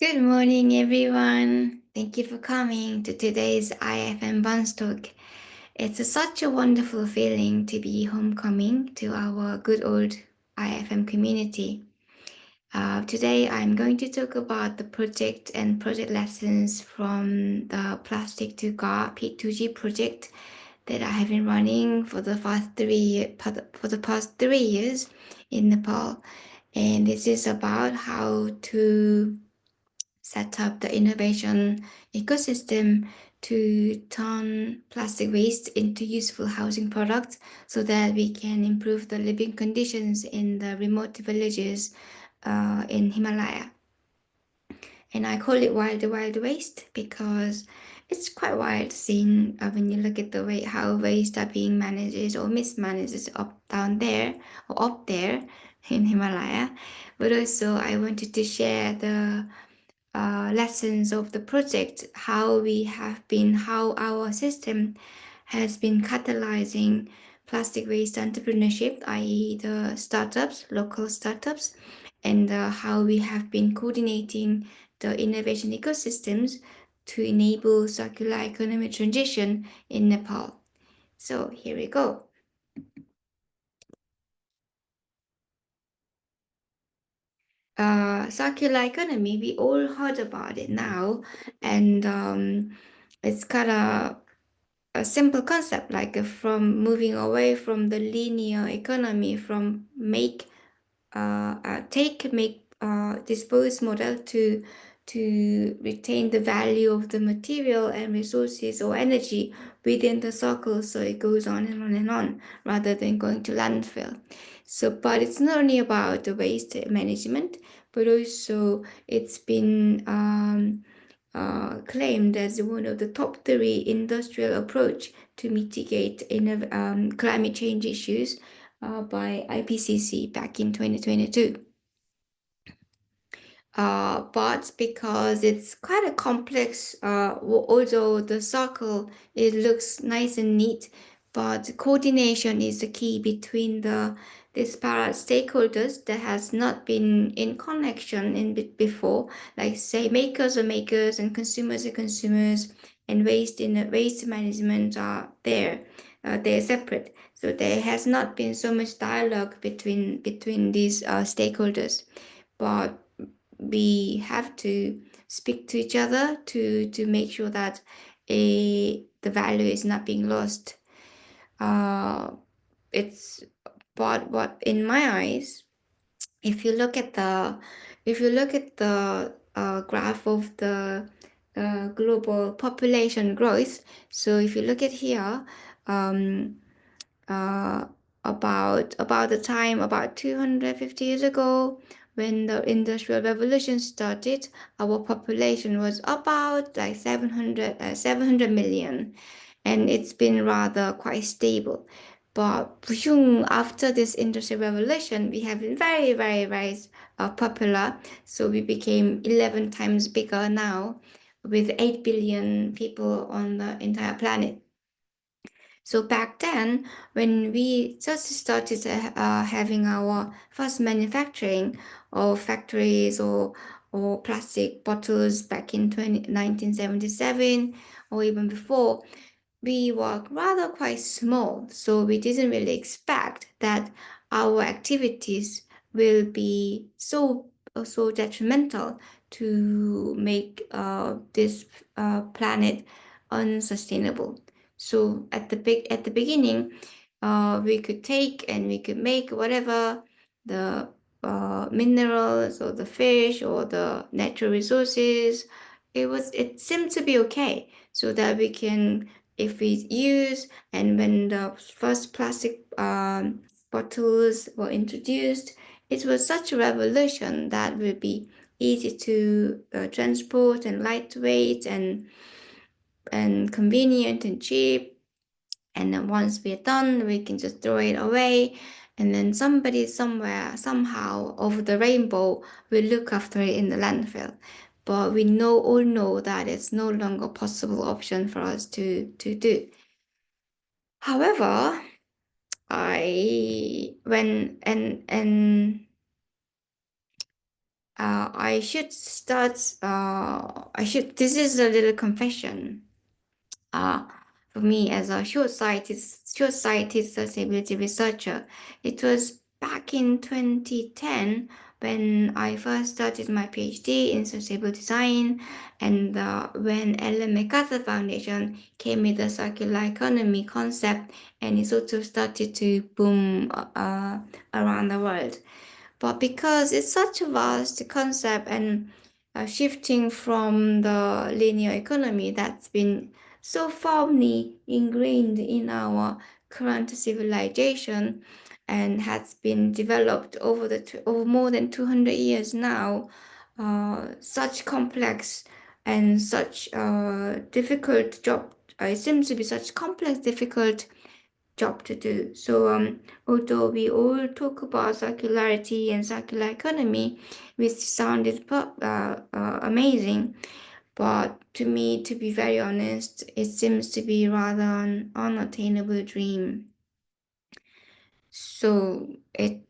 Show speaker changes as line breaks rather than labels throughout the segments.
Good morning, everyone. Thank you for coming to today's IfM Buns talk. It's such a wonderful feeling to be homecoming to our good old IfM community. Today, I'm going to talk about the project and project lessons from the Plastic to Car P2G project that I have been running for the past 3 years in Nepal. And this is about how to set up the innovation ecosystem to turn plastic waste into useful housing products so that we can improve the living conditions in the remote villages in Himalaya. And I call it wild waste because it's quite wild seeing when you look at the way how waste are being managed or mismanaged up down there or up there in Himalaya. But also I wanted to share the lessons of the project, how our system has been catalyzing plastic waste entrepreneurship, i.e., the startups, local startups, and how we have been coordinating the innovation ecosystems to enable circular economy transition in Nepal. So here we go. Circular economy, we all heard about it now, and it's kind of a simple concept, like from moving away from the linear economy, from make, dispose model to retain the value of the material and resources or energy within the circle, so it goes on and on and on, rather than going to landfill. So, but it's not only about the waste management, but also it's been claimed as one of the top three industrial approach to mitigate climate change issues by IPCC back in 2022. But because it's quite a complex, although the circle, it looks nice and neat, but coordination is the key between the disparate stakeholders that has not been in connection before, like say makers are makers and consumers are consumers, and waste management are there. They're separate, so there has not been so much dialogue between these stakeholders, but we have to speak to each other to make sure that the value is not being lost. Uh, it's but what in my eyes, if you look at the graph of the global population growth, so if you look at here, um, uh, about the time about 250 years ago when the industrial revolution started, our population was about like 700 million, and it's been rather quite stable. But after this industrial revolution, we have been very popular, so we became 11 times bigger now with 8 billion people on the entire planet. So back then, when we just started having our first manufacturing of factories or plastic bottles back in 1977 or even before, we were rather quite small. So we didn't really expect that our activities will be so detrimental to make this planet unsustainable. So at the beginning, we could take and we could make whatever the minerals or the fish or the natural resources. It seemed to be okay, so that we can, if we use, and when the first plastic bottles were introduced, it was such a revolution that would be easy to transport and lightweight and convenient and cheap. And then once we're done, we can just throw it away. And then somebody somewhere, somehow over the rainbow will look after it in the landfill. But we all know that it's no longer a possible option for us to do. However, I when and I should start. This is a little confession. Uh, for me, as a short-sighted sustainability researcher, it was back in 2010 when I first started my PhD in sustainable design, and when Ellen MacArthur Foundation came with the circular economy concept, and it sort of started to boom around the world. But because it's such a vast concept and shifting from the linear economy that's been so firmly ingrained in our current civilization and has been developed over more than 200 years now, such complex and such difficult job. It seems to be such complex, difficult job to do. So, although we all talk about circularity and circular economy, which sounded amazing, but to me, to be very honest, it seems to be rather an unattainable dream. So it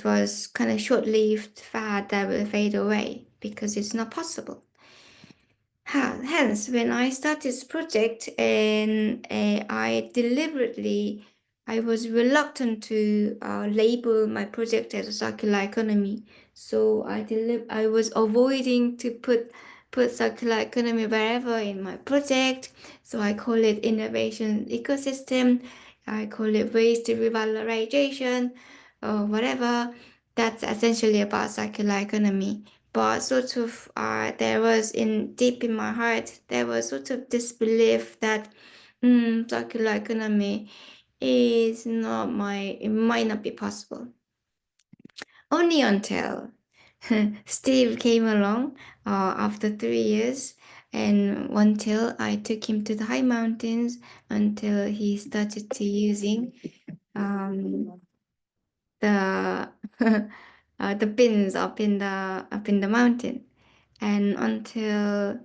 was kind of short-lived fad that will fade away because it's not possible. Hence, when I started this project, and I was reluctant to label my project as a circular economy. So I was avoiding to put circular economy wherever in my project. So I call it innovation ecosystem. I call it waste revalorization, or whatever. That's essentially about circular economy. But sort of, there was in deep in my heart, there was sort of this belief that circular economy is not it might not be possible. Only until Steve came along after 3 years, and until I took him to the high mountains, until he started to using um, the the bins up in the mountain, and until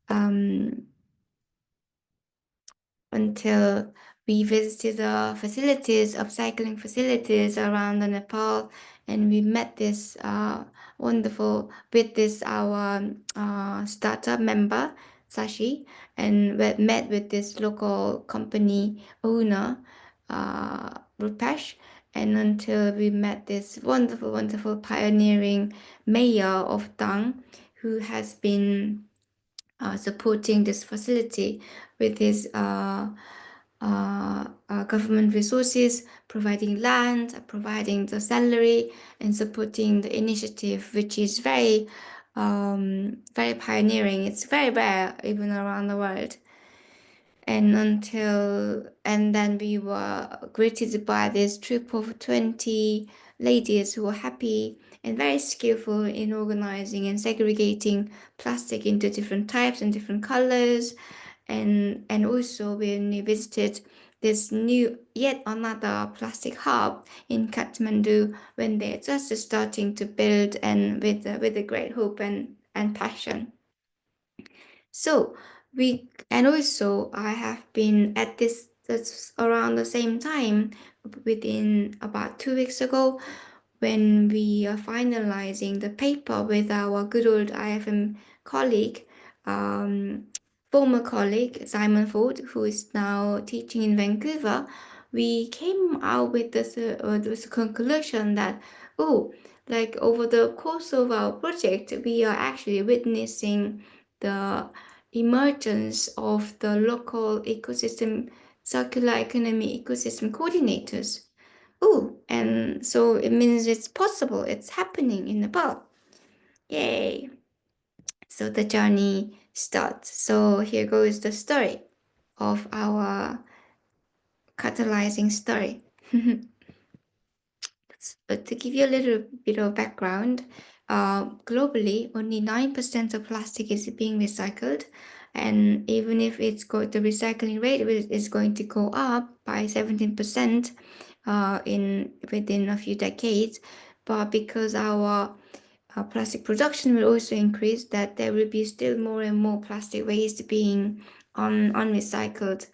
um until we visited the facilities, upcycling facilities around the Nepal, and we met this wonderful with this our startup member Sashi, and we met with this local company owner Rupesh, and until we met this wonderful, wonderful pioneering mayor of Dang, who has been supporting this facility with his government resources, providing land, providing the salary, and supporting the initiative, which is very pioneering. It's very rare even around the world. And then we were greeted by this troop of 20 ladies who were happy and very skillful in organizing and segregating plastic into different types and different colors. And also when we visited this new yet another plastic hub in Kathmandu, when they're just starting to build, and with a great hope and passion. So and also I have been at this that's around the same time, within about 2 weeks ago, when we are finalizing the paper with our good old IfM colleague, um, former colleague Simon Ford, who is now teaching in Vancouver. We came out with this conclusion that, oh, like over the course of our project, we are actually witnessing the emergence of the local ecosystem, circular economy ecosystem coordinators. Oh, and so it means it's possible, it's happening in Nepal. Yay! So the journey starts. So here goes the story of our catalyzing story. But to give you a little bit of background, globally, only 9% of plastic is being recycled. And even if the recycling rate is going to go up by 17% within a few decades, but because our plastic production will also increase, that there will be still more and more plastic waste being unrecycled.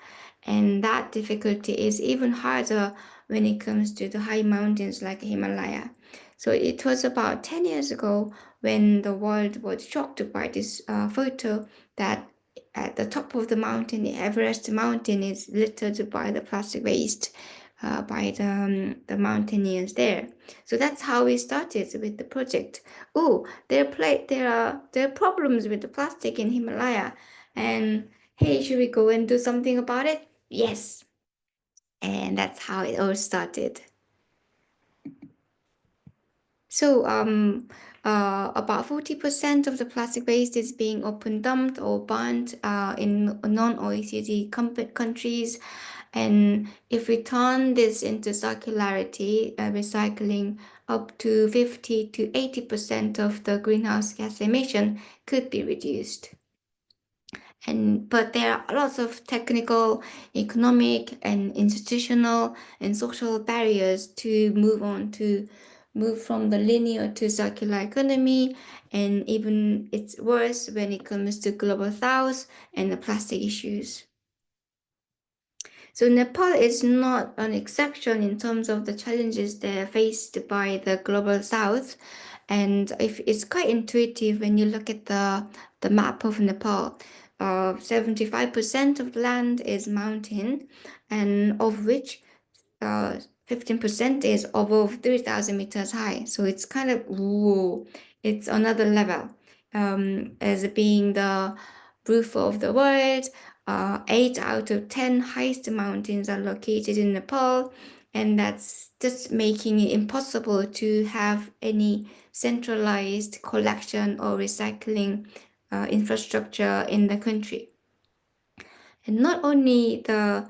And that difficulty is even harder when it comes to the high mountains like Himalaya. So it was about 10 years ago when the world was shocked by this photo that at the top of the mountain, the Everest mountain is littered by the plastic waste by the mountaineers there. So that's how we started with the project. Oh, there are problems with the plastic in Himalaya, and hey, should we go and do something about it? Yes, and that's how it all started. So, about 40% of the plastic waste is being open dumped or burned in non-OECD countries. And if we turn this into circularity, recycling, up to 50 to 80% of the greenhouse gas emission could be reduced. But there are lots of technical, economic, and institutional and social barriers to move from the linear to circular economy, and even it's worse when it comes to global south and the plastic issues. So Nepal is not an exception in terms of the challenges that are faced by the global south. And if it's quite intuitive when you look at the map of Nepal. 75% of the land is mountain, and of which 15% is above 3,000 meters high. So it's kind of, whoa, it's another level. As being the roof of the world, 8 out of 10 highest mountains are located in Nepal, and that's just making it impossible to have any centralized collection or recycling infrastructure in the country. And not only the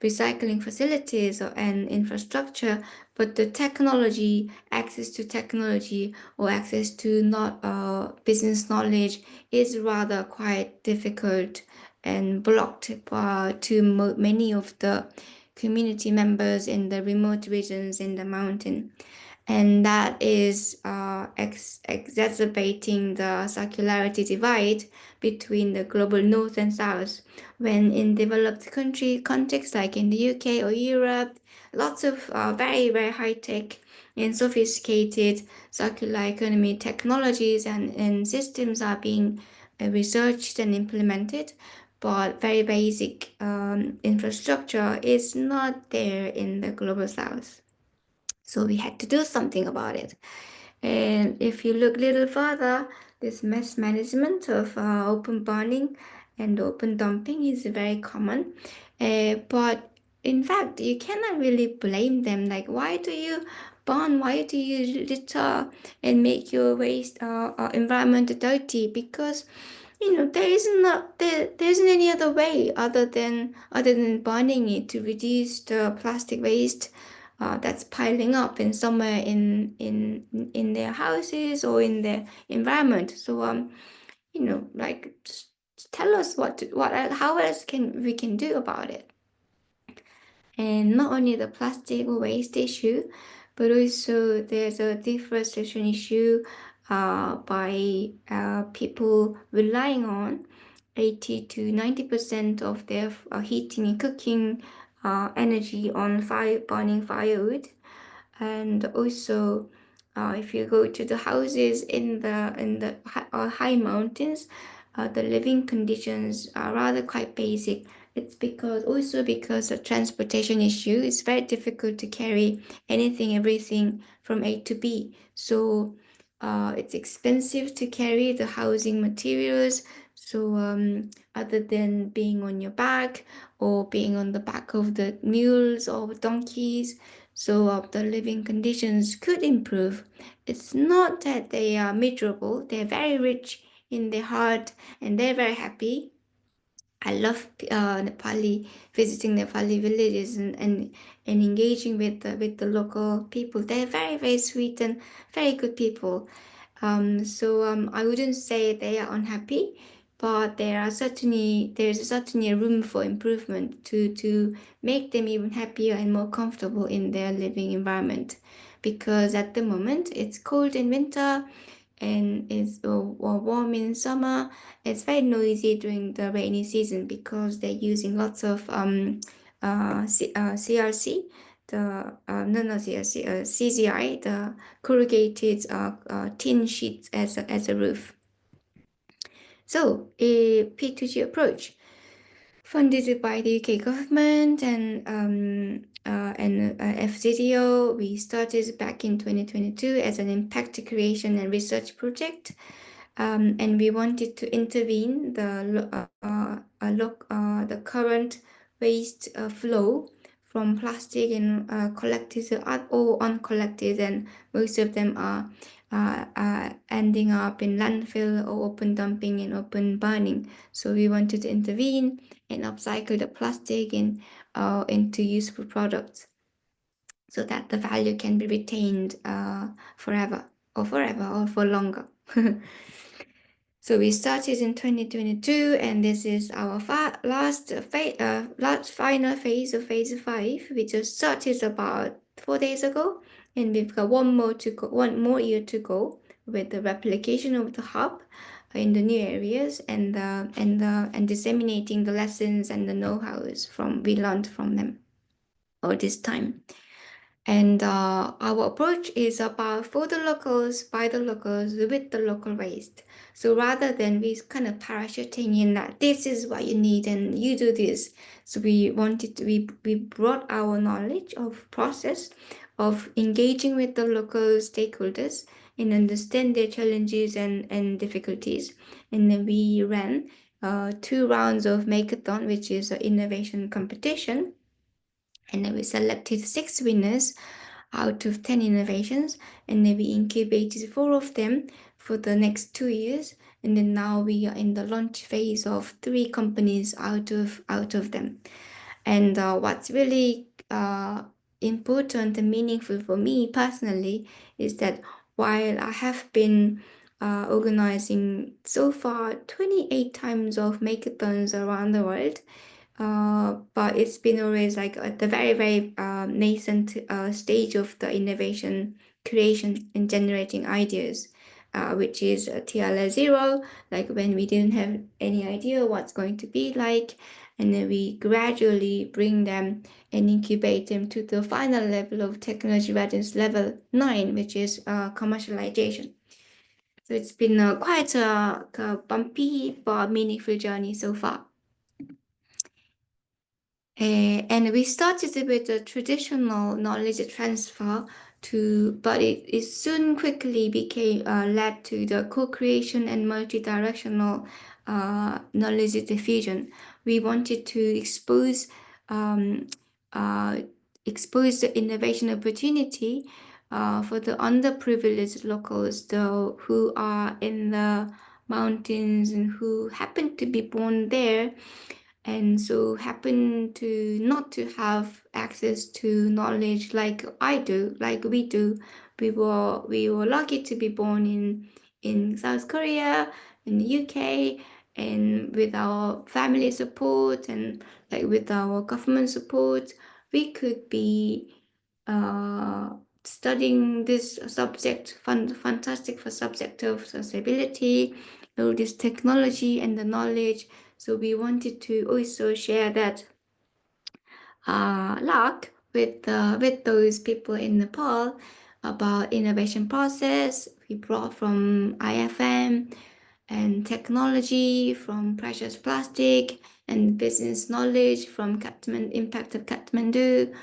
recycling facilities and infrastructure, but the technology, access to technology or access to not business knowledge is rather quite difficult and blocked to many of the community members in the remote regions in the mountain, and that is exacerbating the circularity divide between the global north and south. When in developed country contexts like in the UK or Europe, lots of very high tech and sophisticated circular economy technologies and systems are being researched and implemented, but very basic infrastructure is not there in the global south. So we had to do something about it. And if you look a little further, this mass management of open burning and open dumping is very common. But in fact, you cannot really blame them. Like, why do you burn? Why do you litter and make your waste environment dirty? Because there isn't any other way other than burning it to reduce the plastic waste that's piling up in somewhere in their houses or in their environment. So like just tell us how else can do about it. And not only the plastic waste issue, but also there's a deforestation issue by people relying on 80 to 90% of their heating and cooking energy on burning firewood. And also, if you go to the houses in the high mountains, the living conditions are rather quite basic. It's because of transportation issue. It's very difficult to carry everything from A to B. So it's expensive to carry the housing materials. So other than being on your back or being on the back of the mules or donkeys, so the living conditions could improve. It's not that they are miserable, they're very rich in their heart and they're very happy. I love visiting Nepali villages and engaging with the local people. They're very sweet and very good people. So I wouldn't say they are unhappy, but there's certainly a room for improvement to make them even happier and more comfortable in their living environment. Because at the moment it's cold in winter and it's warm in summer. It's very noisy during the rainy season because they're using lots of CRC, CGI, the corrugated tin sheets as a roof. So a P2G approach, funded by the UK government and FCDO. We started back in 2022 as an impact creation and research project, and we wanted to intervene the current waste flow from plastic and collected or uncollected, and most of them are ending up in landfill or open dumping and open burning. So we wanted to intervene and upcycle the plastic into useful products so that the value can be retained forever or for longer. So we started in 2022, and this is our last final phase of phase 5. We just started about 4 days ago, and we've got one more year to go with the replication of the hub in the new areas and disseminating the lessons and the know-hows we learned from them all this time. And our approach is about for the locals, by the locals, with the local waste. So rather than we kind of parachuting in that this is what you need and you do this. So we brought our knowledge of process of engaging with the local stakeholders and understand their challenges and difficulties. And then we ran 2 rounds of Makeathon, which is an innovation competition. And then we selected 6 winners out of 10 innovations, and then we incubated 4 of them for the next 2 years. And then now we are in the launch phase of 3 companies out of them. And what's really important and meaningful for me personally is that while I have been organizing so far 28 times of makeathons around the world, but it's been always like at the very, very nascent stage of the innovation creation and generating ideas, which is TLS 0, like when we didn't have any idea what's going to be like, and then we gradually bring them and incubate them to the final level of technology readiness level 9, which is commercialization. So it's been quite a bumpy but meaningful journey so far. And we started with the traditional knowledge transfer but it soon quickly became led to the co-creation and multi-directional knowledge diffusion. We wanted to um, expose the innovation opportunity for the underprivileged locals, though, who are in the mountains and who happen to be born there and so happen to not to have access to knowledge like I do, like we do. We were lucky to be born in South Korea, in the UK, and with our family support and like with our government support, we could be uh, studying this subject, fantastic for subject of sustainability, all this technology and the knowledge. So we wanted to also share that luck with those people in Nepal about innovation process. We brought from IfM and technology from precious plastic and business knowledge from Impact of Kathmandu.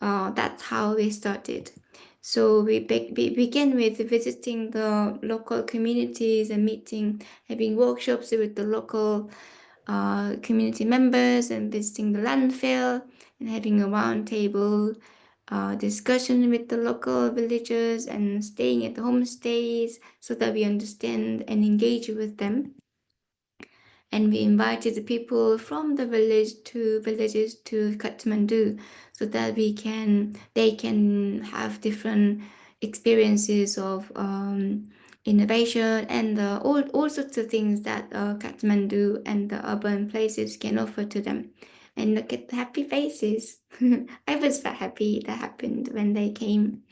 That's how we started. So we began with visiting the local communities and having workshops with the local community members and visiting the landfill and having a roundtable discussion with the local villagers and staying at the homestays so that we understand and engage with them. And we invited the people from the villages to Kathmandu so that they can have different experiences of innovation and all sorts of things that Kathmandu and the urban places can offer to them. And look at the happy faces. I was very happy that happened when they came.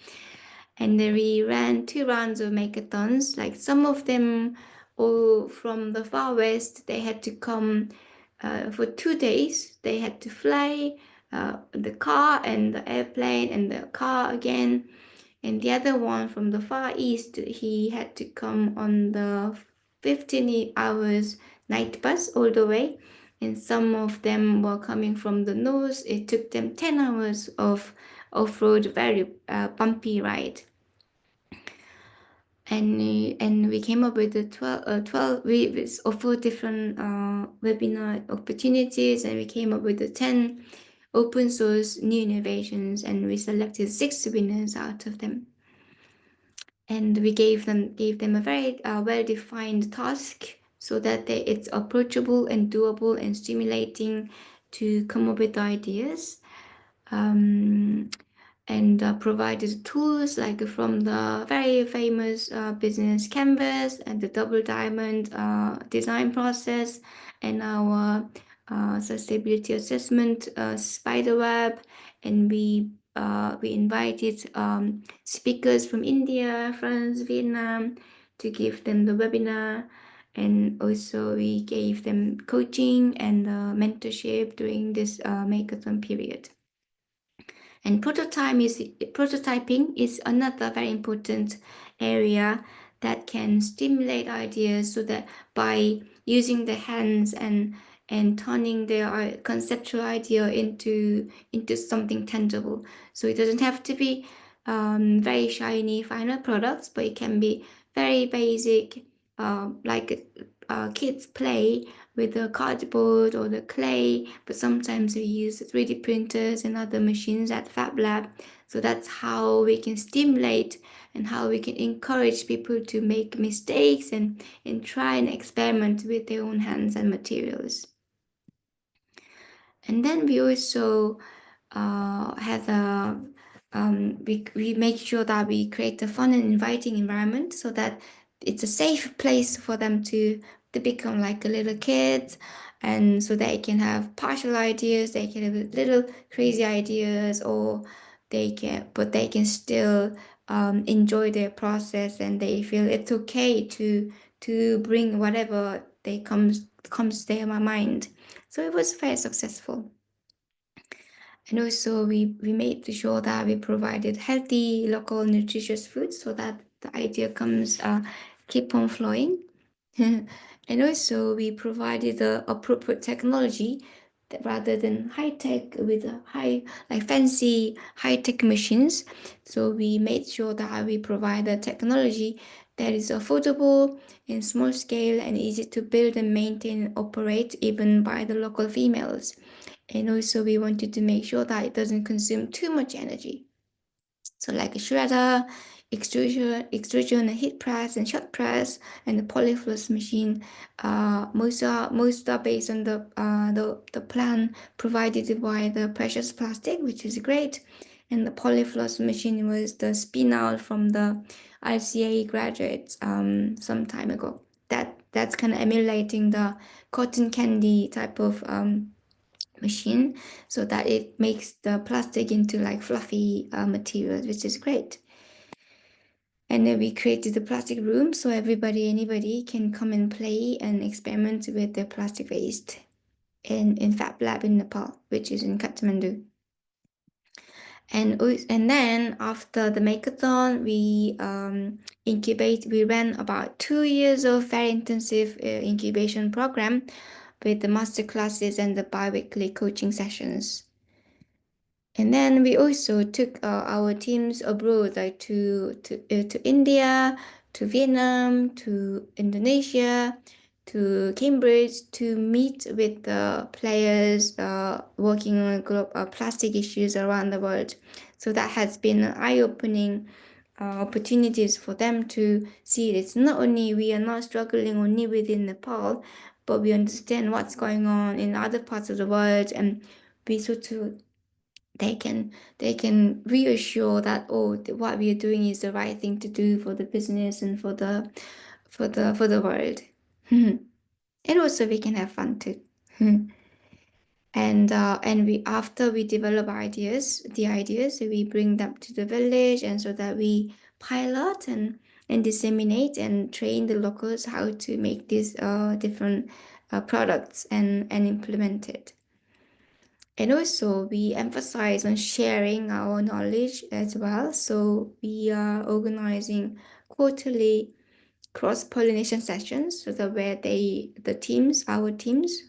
And then we ran 2 rounds of makeathons. Like some of them, all from the far west, they had to come for 2 days. They had to fly the car and the airplane and the car again. And the other one from the Far East, he had to come on the 15 hours night bus all the way. And some of them were coming from the north. It took them 10 hours of off-road, very bumpy ride. And we came up with the 12 with four different webinar opportunities, and we came up with the 10 open source new innovations, and we selected 6 winners out of them. And we gave them a very well-defined task so that it's approachable and doable and stimulating to come up with ideas. Um, and provided tools like from the very famous business canvas and the double diamond design process and our sustainability assessment spider web. And we invited speakers from India, France, Vietnam to give them the webinar. And also we gave them coaching and mentorship during this makeathon period. And prototyping is another very important area that can stimulate ideas so that by using the hands and turning their conceptual idea into something tangible. So it doesn't have to be very shiny final products, but it can be very basic, like kids play with the cardboard or the clay, but sometimes we use 3D printers and other machines at Fab Lab. So that's how we can stimulate and how we can encourage people to make mistakes and try and experiment with their own hands and materials. And then we also have we make sure that we create a fun and inviting environment so that it's a safe place for them to become like a little kid, and so they can have partial ideas, they can have little crazy ideas, or they can still enjoy their process, and they feel it's okay to bring whatever they comes to their mind. So it was very successful. And also we made sure that we provided healthy, local, nutritious food so that the idea comes keep on flowing. And also we provided the appropriate technology that rather than high tech with a high like fancy high tech machines. So we made sure that we provide the technology that is affordable in small scale and easy to build and maintain and operate even by the local females. And also we wanted to make sure that it doesn't consume too much energy. So like a shredder, extrusion, a heat press and shot press, and the polyfloss machine. Most are based on the plan provided by the precious plastic, which is great. And the polyfloss machine was the spin out from the RCA graduates some time ago. That's kind of emulating the cotton candy type of machine so that it makes the plastic into like fluffy materials, which is great. And then we created the plastic room so anybody can come and play and experiment with their plastic waste in Fab Lab in Nepal, which is in Kathmandu. And then after the makeathon, we ran about 2 years of very intensive incubation program with the master classes and the bi-weekly coaching sessions. And then we also took our teams abroad, like to India, to Vietnam, to Indonesia, to Cambridge to meet with the players working on plastic issues around the world. So that has been eye-opening opportunities for them to see it's not only we are not struggling only within Nepal, but we understand what's going on in other parts of the world, and we sort of they can reassure that what we are doing is the right thing to do for the business and for the world. And also we can have fun too. And we after we develop the ideas, so we bring them to the village, and so that we pilot and disseminate and train the locals how to make these different products and implement it. And also, we emphasize on sharing our knowledge as well. So we are organizing quarterly cross-pollination sessions, so that where our teams,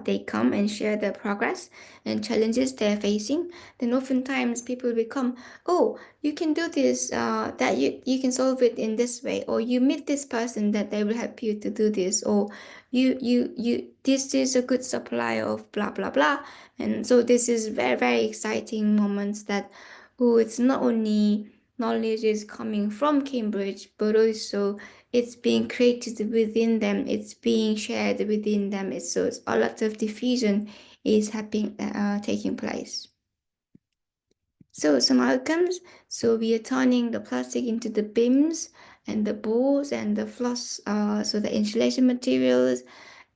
they come and share their progress and challenges they're facing. Then oftentimes people become, oh, you can do this, that you can solve it in this way, or you meet this person that they will help you to do this, or you this is a good supply of blah blah blah. And so this is very very exciting moments that, oh, it's not only knowledge is coming from Cambridge, but also it's being created within them, it's being shared within them. It's a lot of diffusion is happening, taking place. So some outcomes. So we are turning the plastic into the bins and the boards and the floss, so the insulation materials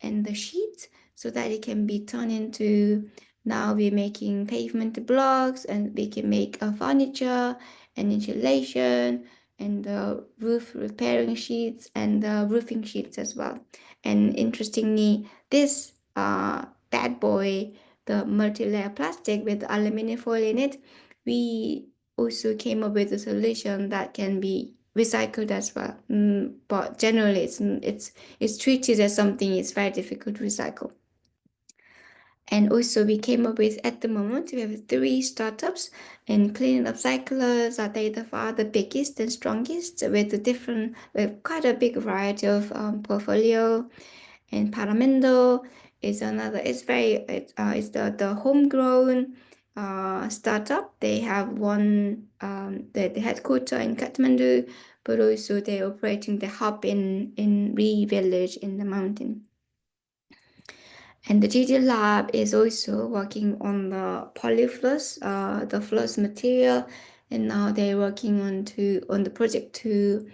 and the sheets, so that it can be turned into, now we're making pavement blocks, and we can make a furniture and insulation and the roof repairing sheets and the roofing sheets as well. And interestingly, this bad boy, the multi-layer plastic with aluminum foil in it, we also came up with a solution that can be recycled as well. But generally, it's treated as something it's very difficult to recycle. And also we came up with, at the moment, we have 3 startups, and clean upcyclers are they the far the biggest and strongest, with quite a big variety of portfolio. And Paramendo is another, it's the homegrown startup. They have the headquarter in Kathmandu, but also they're operating the hub in Ri village in the mountain. And the GD lab is also working on the polyfloss, the floss material, and now they're working on the project to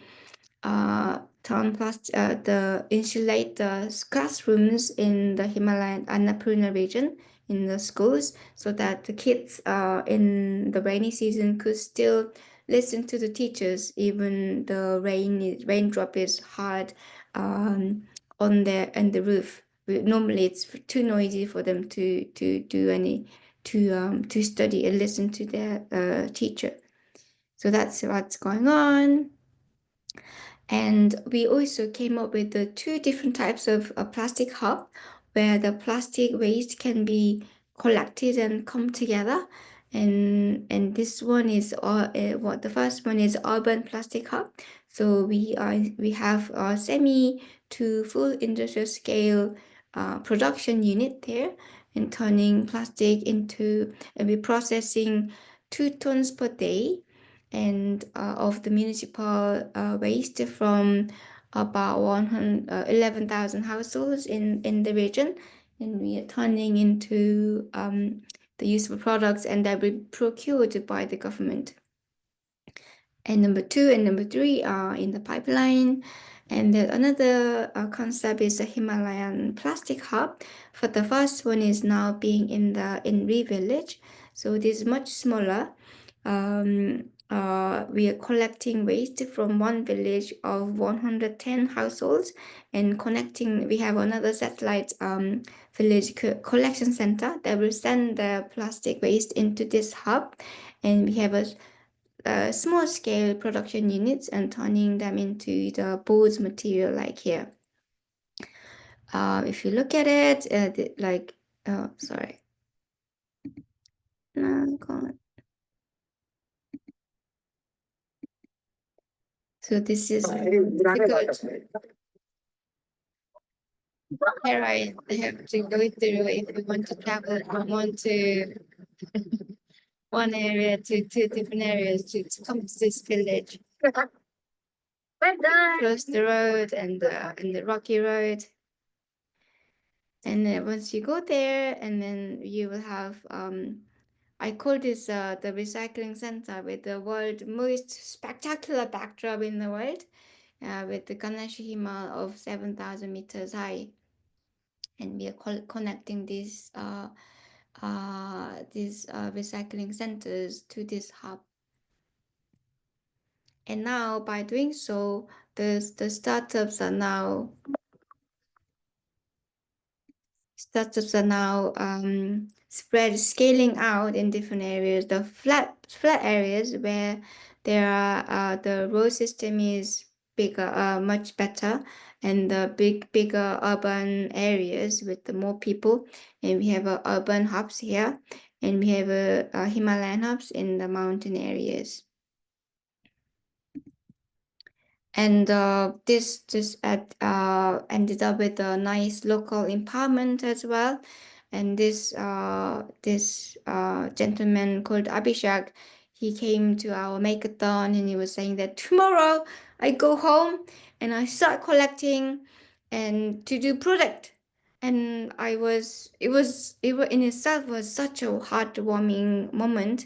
turn the insulate the classrooms in the Himalayan Annapurna region in the schools, so that the kids in the rainy season could still listen to the teachers, even the raindrop is hard on the roof. Normally, it's too noisy for them to do any to study and listen to their teacher. So that's what's going on. And we also came up with the 2 different types of a plastic hub, where the plastic waste can be collected and come together. And this one is what the first one is urban plastic hub. So we have a semi to full industrial scale production unit there, and turning plastic into, and we're processing 2 tons per day, and of the municipal waste from about 11,000 households in the region, and we are turning into the useful products, and that will be procured by the government. And number 2 and number 3 are in the pipeline. And then another concept is the Himalayan plastic hub. For the first one is now being in Re village, so it is much smaller. We are collecting waste from one village of 110 households and connecting. We have another satellite village collection center that will send the plastic waste into this hub, and we have a small scale production units and turning them into the boards material like here. If you look at it, sorry. No, God. So this is difficult. Here I have to go through if we want to travel from one area to 2 different areas to come to this village. Cross the road and the rocky road. And then once you go there, and then you will have I call this the recycling center with the world most spectacular backdrop in the world, with the Ganesh Himal of 7,000 meters high. And we are connecting these recycling centers to this hub. And now by doing so, the startups are now startups are now scaling out in different areas. The flat areas where there are the road system is bigger, much better, and the bigger urban areas with the more people, and we have urban hubs here, and we have Himalayan hubs in the mountain areas. And this ended up with a nice local empowerment as well. And this gentleman called Abhishek, he came to our makeathon and he was saying that tomorrow I go home and I start collecting and to do product. And it in itself was such a heartwarming moment.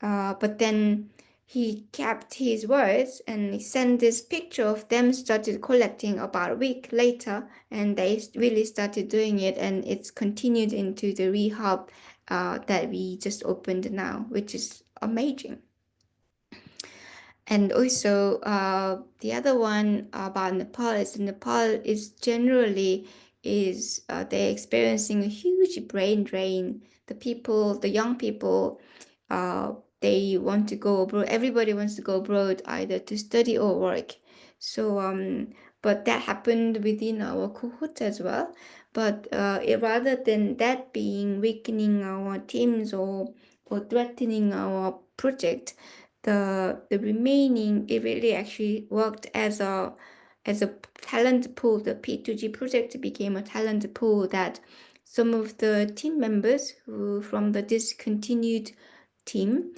But then he kept his words and he sent this picture of them started collecting about a week later, and they really started doing it, and it's continued into the rehab that we just opened now, which is amazing. And also, the other one about Nepal is generally is they're experiencing a huge brain drain. The young people, uh, they want to go abroad. Everybody wants to go abroad either to study or work. So, but that happened within our cohort as well. But rather than that being weakening our teams or threatening our project, the remaining it really actually worked as a talent pool. The P2G project became a talent pool that some of the team members who from the discontinued team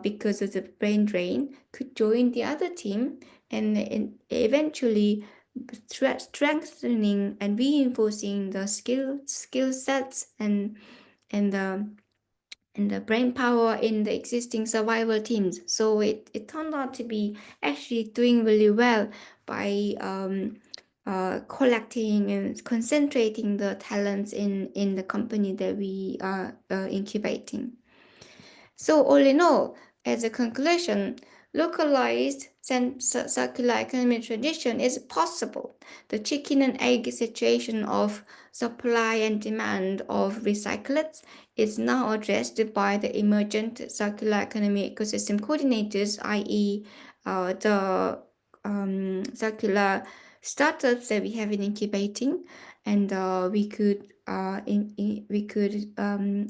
because of the brain drain could join the other team, and eventually strengthening and reinforcing the skill sets and the and the brain power in the existing survival teams. So it turned out to be actually doing really well by collecting and concentrating the talents in the company that we are incubating. So all in all, as a conclusion, localized circular economy tradition is possible. The chicken and egg situation of supply and demand of recyclates is now addressed by the emergent circular economy ecosystem coordinators, i.e., the circular startups that we have in incubating, and we could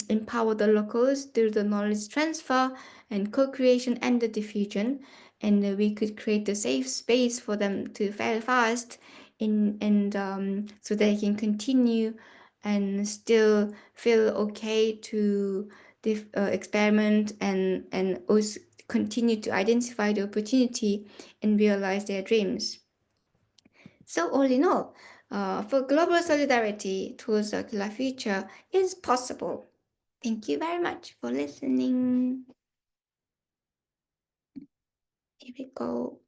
empower the locals through the knowledge transfer and co-creation and the diffusion, and we could create a safe space for them to fail fast in and so they can continue and still feel okay to experiment and also continue to identify the opportunity and realize their dreams. So all in all, for global solidarity towards a circular future is possible. Thank you very much for listening. Here we go.